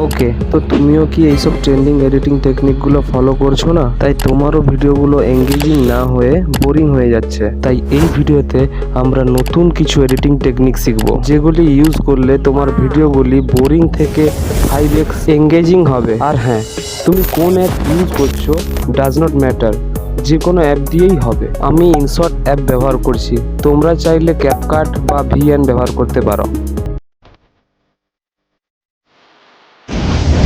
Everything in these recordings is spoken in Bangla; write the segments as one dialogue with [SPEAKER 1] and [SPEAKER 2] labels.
[SPEAKER 1] ওকে, তো তুমিও কি এইসব ট্রেন্ডিং এডিটিং টেকনিকগুলো ফলো করছো না? তাই তোমারও ভিডিওগুলো এঙ্গেজিং না হয়ে বোরিং হয়ে যাচ্ছে। তাই এই ভিডিওতে আমরা নতুন কিছু এডিটিং টেকনিক শিখবো, যেগুলি ইউজ করলে তোমার ভিডিওগুলি বোরিং থেকে 5x এঙ্গেজিং হবে। আর হ্যাঁ, তুমি কোন অ্যাপ ইউজ করছো ডাজ নট ম্যাটার, যে কোনো অ্যাপ দিয়েই হবে। আমি ইনশট অ্যাপ ব্যবহার করছি, তোমরা চাইলে ক্যাপকাট বা ভিএন ব্যবহার করতে পারো।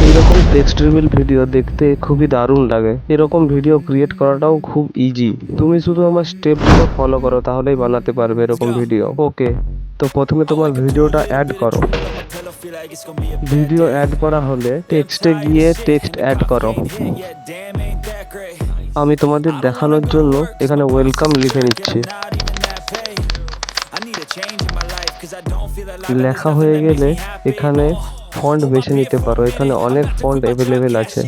[SPEAKER 1] এরকম টেক্সটেবল ভিডিও দেখতে খুবই দারুণ লাগে। এরকম ভিডিও ক্রিয়েট করাটাও খুব ইজি। তুমি শুধু আমার স্টেপগুলো ফলো করো, তাহলেই বানাতে পারবে এরকম ভিডিও। ওকে, তো প্রথমে তোমার ভিডিওটা অ্যাড করো। ভিডিও অ্যাড করা হলে টেক্সটে গিয়ে টেক্সট অ্যাড করো। আমি তোমাদের দেখানোর জন্য এখানে ওয়েলকাম লিখে নিচ্ছি। লেখা হয়ে গেলে এখানে ফন্ট বেছে নিতে পারো, এখানে অনেক ফন্ট অ্যাভেলেবেল আছে।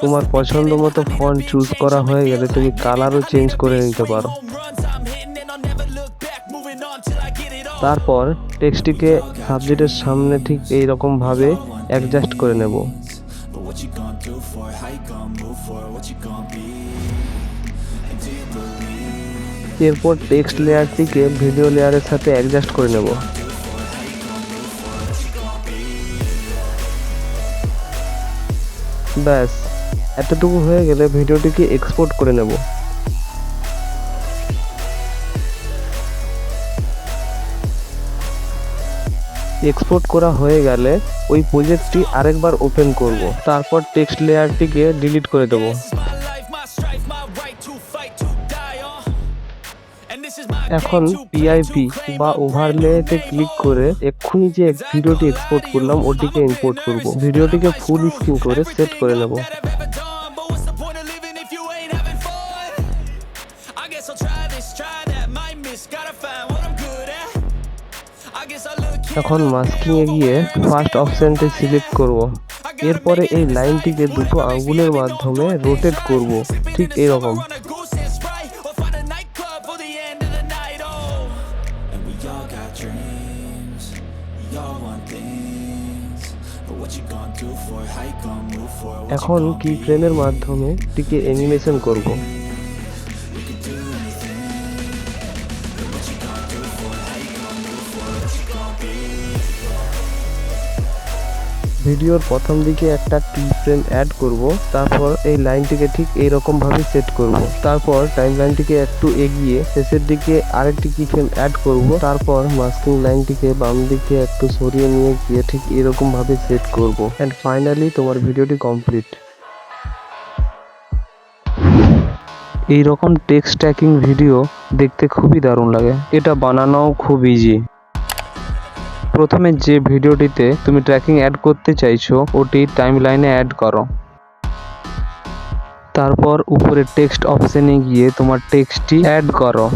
[SPEAKER 1] তোমার পছন্দ মতো ফন্ট চুজ করা হয়ে গেলে তুমি কালারও চেঞ্জ করে নিতে পারো। তারপর টেক্সটটিকে সাবজেক্টের সামনে ঠিক এইরকম ভাবে অ্যাডজাস্ট করে নেব। এরপর টেক্সট লেয়ারটিকে ভিডিও লেয়ারের সাথে অ্যাডজাস্ট করে নেব। ব্যাস, এতটুকু হয়ে গেলে ভিডিওটিকে এক্সপোর্ট করে নেব। এক্সপোর্ট করা হয়ে গেলে ওই প্রজেক্টটি আরেকবার ওপেন করব, তারপর টেক্সট লেয়ারটিকে ডিলিট করে দেব। এখন পিআইপি বা ওভারলেতে ক্লিক করে এক্ষুনি যে ভিডিওটি এক্সপোর্ট করলাম ওটিকে ইম্পোর্ট করব। ভিডিওটিকে ফুল স্ক্রিন করে সেট করে নেব। এখন মাস্কিং এ গিয়ে ফার্স্ট অপশনটি সিলেক্ট করব। এরপরে এই লাইনটিকে দুটো আঙ্গুলের মাধ্যমে রোটেট করব, ঠিক এরকম। এখন কি ফ্রেমের মাধ্যমে এটিকে অ্যানিমেশন করব। ভিডিওর প্রথম দিকে একটা কি ফ্রেম অ্যাড করব, তারপর এই লাইনটিকে ঠিক এইরকম ভাবে সেট করব। তারপর টাইমলাইনটিকে একটু এগিয়ে শেষের দিকে আরেকটি কি ফ্রেম অ্যাড করব। তারপর মাস্কিং লাইনটিকে বাম দিকে একটু সরিয়ে নিয়ে গিয়ে ঠিক এরকম ভাবে সেট করব। এন্ড ফাইনালি তোমার ভিডিওটি কমপ্লিট। এইরকম টেক্সট ট্র্যাকিং ভিডিও দেখতে খুবই দারুণ লাগে, এটা বানানোও খুব ইজি। প্রথমে যে ভিডিওটিতে তুমি ট্র্যাকিং অ্যাড করতে চাইছো ওটি টাইমলাইনে অ্যাড করো। তারপর উপরে টেক্সট অপশনে গিয়ে তোমার টেক্সটটি অ্যাড করো।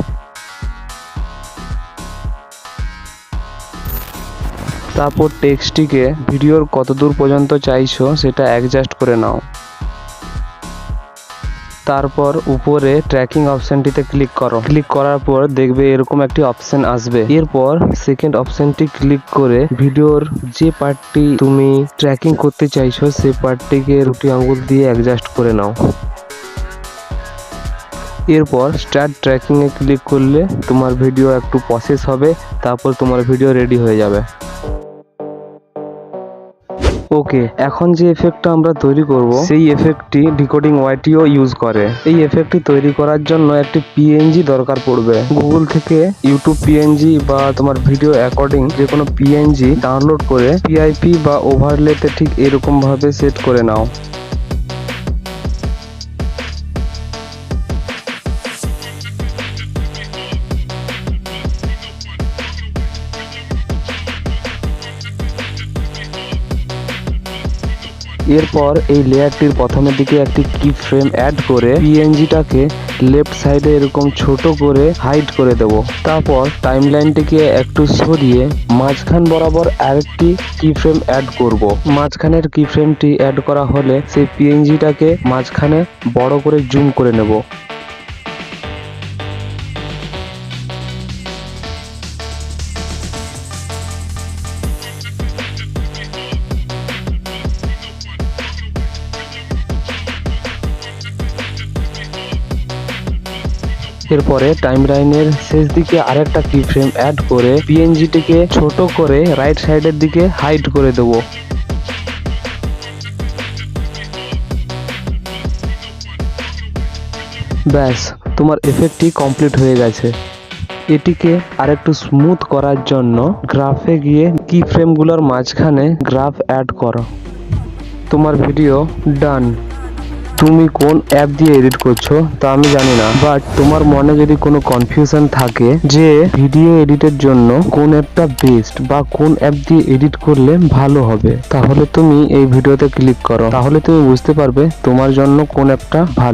[SPEAKER 1] তারপর টেক্সটটিকে ভিডিওর কতদূর পর্যন্ত চাইছো সেটা অ্যাডজাস্ট করে নাও। তারপর উপরে ট্র্যাকিং অপশনটিতে ক্লিক করো। ক্লিক করার পর দেখবে এরকম একটি অপশন আসবে। এরপর সেকেন্ড অপশনটি ক্লিক করে ভিডিওর যে পার্টটি তুমি ট্র্যাকিং করতে চাইছো সেই পার্টটিকে দুটি আঙ্গুল দিয়ে অ্যাডজাস্ট করে নাও। এরপর স্টার্ট ট্র্যাকিং এ ক্লিক করলে তোমার ভিডিও একটু প্রসেস হবে, তারপর তোমার ভিডিও রেডি হয়ে যাবে। ওকে, এখন যে এফেক্টটা আমরা তৈরি করব সেই এফেক্টটি ডিকোডিং ওয়াইটিও ইউজ করে। এই এফেক্টটি তৈরি করার জন্য একটি পিএনজি দরকার পড়বে। গুগল থেকে ইউটিউব পিএনজি বা তোমার ভিডিও অ্যাকর্ডিং যে কোনো পিএনজি ডাউনলোড করে পিআইপি বা ওভারলেতে ঠিক এরকম ভাবে সেট করে নাও। এরপর এই লেয়ারটির প্রথমের দিকে একটি কি ফ্রেম অ্যাড করে পিএনজিটাকে লেফট সাইডে এরকম ছোট করে হাইড করে দেব। তারপর টাইমলাইনটিকে একটু সরিয়ে মাঝখান বরাবর আরেকটি কি ফ্রেম অ্যাড করব। মাঝখানের কি ফ্রেমটি অ্যাড করা হলে সেই পিএনজিটাকে মাঝখানে বড় করে জুম করে নেব। এরপরে টাইমলাইনের শেষ দিকে আরেকটা কি ফ্রেম অ্যাড করে পিএনজিটিকে ছোট করে রাইট সাইডের দিকে হাইড করে দেবো। ব্যাস, তোমার এফেক্টটি কমপ্লিট হয়ে গেছে। এটিকে আরেকটু স্মুথ করার জন্য গ্রাফে গিয়ে কি ফ্রেমগুলোর মাঝখানে গ্রাফ অ্যাড করো। তোমার ভিডিও ডান। তুমি কোন অ্যাপ দিয়ে এডিট করছো তা আমি জানি না, বাট তোমার মনে যদি কোনো কনফিউশন থাকে যে ভিডিও এডিটের জন্য কোন অ্যাপটা বেস্ট বা কোন অ্যাপ দিয়ে এডিট করলে ভালো হবে, তাহলে তুমি এই ভিডিওতে ক্লিক করো। তাহলে তুমি বুঝতে পারবে তোমার জন্য কোন অ্যাপটা ভালো।